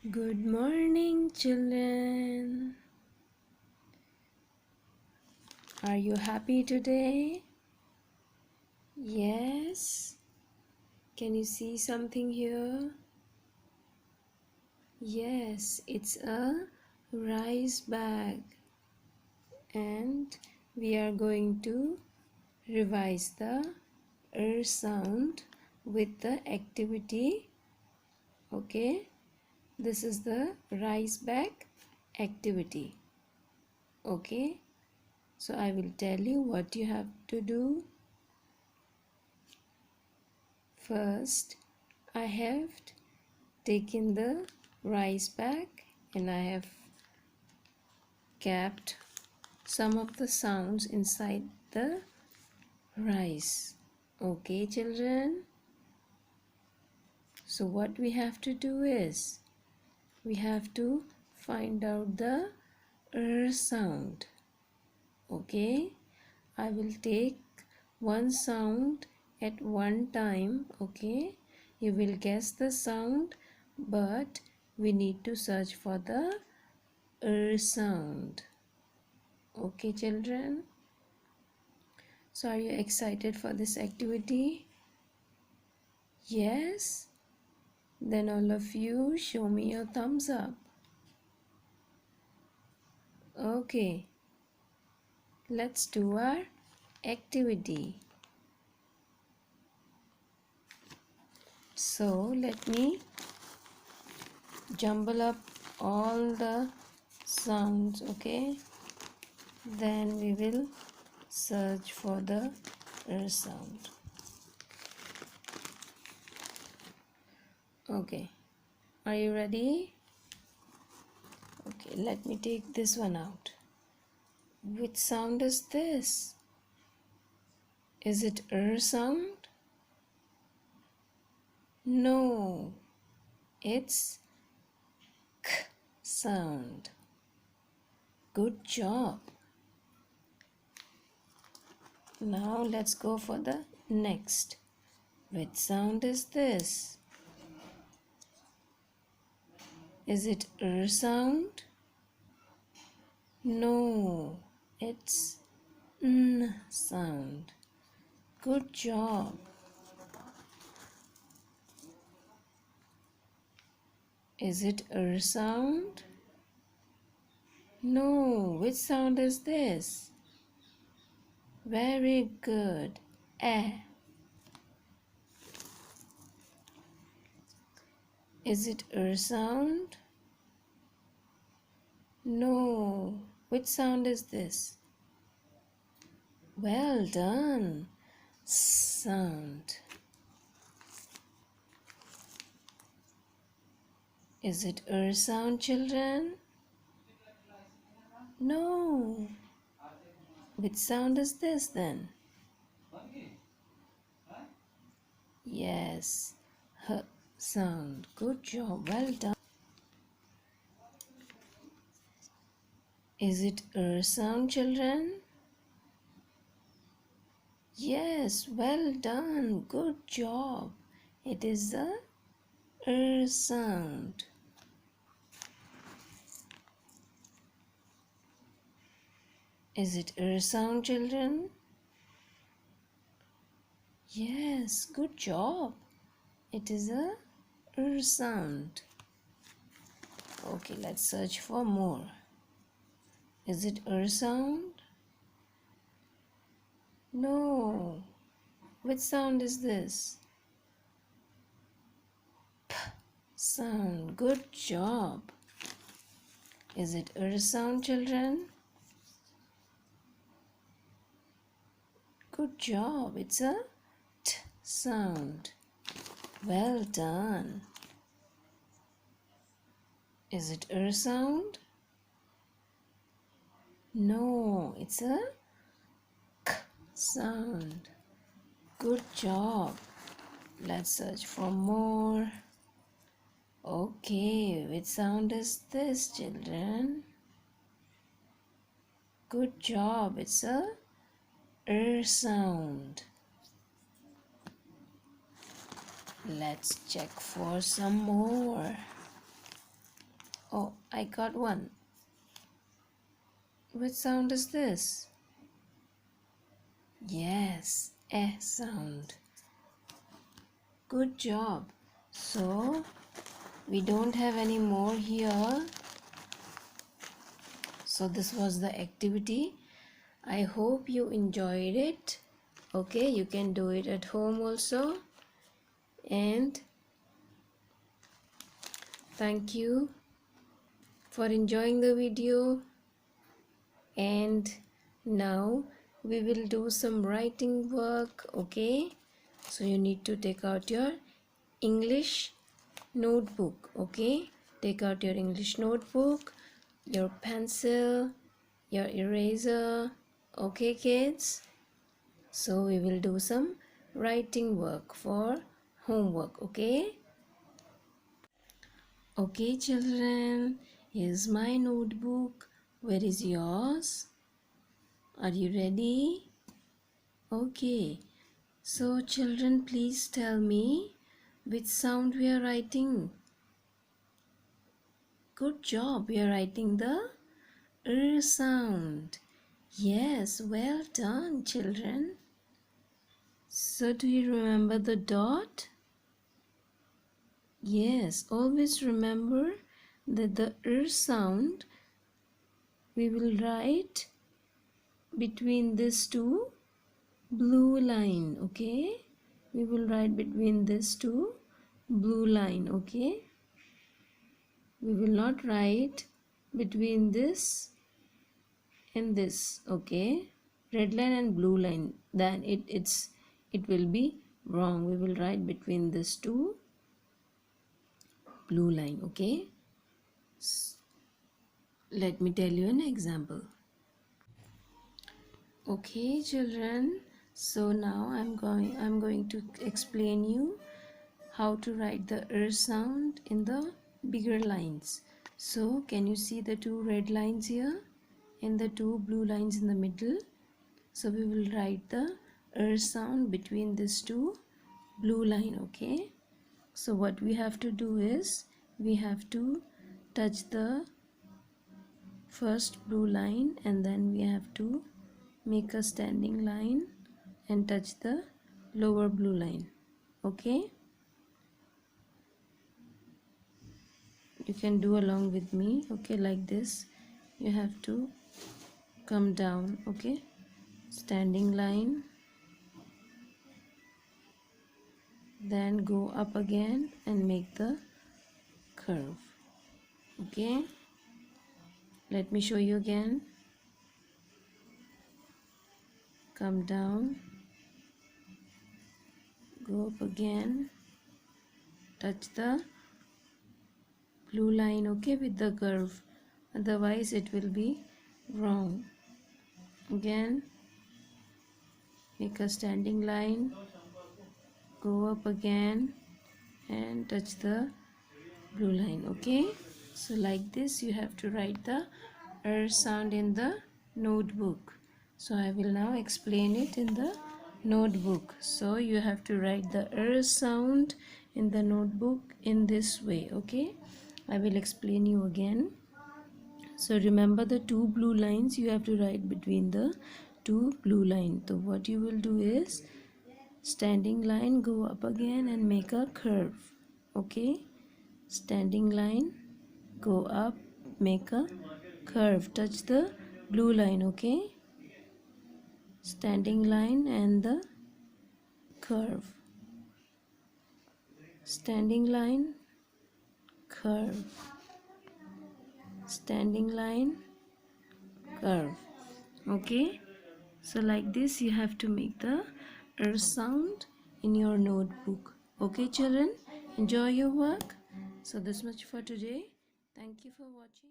Good morning, children. Are you happy today? Yes. Can you see something here? Yes, it's a rice bag. And we are going to revise the R sound with the activity. Okay. This is the rice bag activity. Okay. So I will tell you what you have to do. First, I have taken the rice bag and I have kept some of the sounds inside the rice. Okay, children? So what we have to do is, we have to find out the sound. Okay? I will take one sound at one time. Okay? You will guess the sound, but we need to search for the sound. Okay, children? So are you excited for this activity? Yes? Then all of you show me your thumbs up. Okay. Let's do our activity. So let me jumble up all the sounds, okay? Then we will search for the sound. Okay, are you ready? Okay, let me take this one out. Which sound is this? Is it sound? No, it's k sound. Good job. Now let's go for the next. Which sound is this? Is it sound? No, it's n sound. Good job. Is it sound? No, which sound is this? Very good. Is it sound? No. Which sound is this? Well done. Sound. Is it sound, children? No. Which sound is this then? Yes. H sound. Good job. Well done. Is it sound, children? Yes, well done. Good job. It is the sound. Is it sound, children? Yes, good job. It is a sound. Okay, let's search for more. Is it sound? No. Which sound is this? P sound. Good job. Is it sound, children? Good job. It's a t sound. Well done. Is it sound? No, it's a k sound. Good job. Let's search for more. Okay, which sound is this, children? Good job. It's a sound. Let's check for some more. I got one. Which sound is this? Yes, sound. Good job. So we don't have any more here. So this was the activity. I hope you enjoyed it. Okay, you can do it at home also. And thank you for enjoying the video. And now we will do some writing work. Okay, so you need to take out your English notebook. Okay, take out your English notebook, your pencil, your eraser. Okay kids, so we will do some writing work for homework. Okay children, here's my notebook. Where is yours? Are you ready? Okay, so children, please tell me which sound we are writing. Good job, we are writing the sound. Yes, well done children. So do you remember the dot? Yes, always remember that the sound we will write between these two blue line. Okay, we will write between these two blue line. Okay, we will not write between this and this. Okay, red line and blue line, then it will be wrong. We will write between these two blue line. Okay, let me tell you an example. Okay children, so now I'm going to explain you how to write the sound in the bigger lines. So can you see the two red lines here and the two blue lines in the middle? So we will write the sound between these two blue line. Okay, so what we have to do is we have to touch the first blue line and then we have to make a standing line and touch the lower blue line. Okay, you can do along with me. Okay, like this you have to come down. Okay, standing line, then go up again and make the curve. Okay, let me show you again. Come down, go up again, touch the blue line. Okay, with the curve, otherwise it will be wrong. Again, make a standing line, go up again and touch the blue line. Okay, so like this you have to write the sound in the notebook. So I will now explain it in the notebook. So you have to write the sound in the notebook in this way. Okay, I will explain you again. So remember the two blue lines, you have to write between the two blue lines. So what you will do is standing line, go up again and make a curve. Okay, standing line, go up, make a curve, touch the blue line. Okay, standing line and the curve, standing line, curve, standing line, curve. Okay, so like this you have to make the sound in your notebook. Okay children, enjoy your work. So this much for today. Thank you for watching.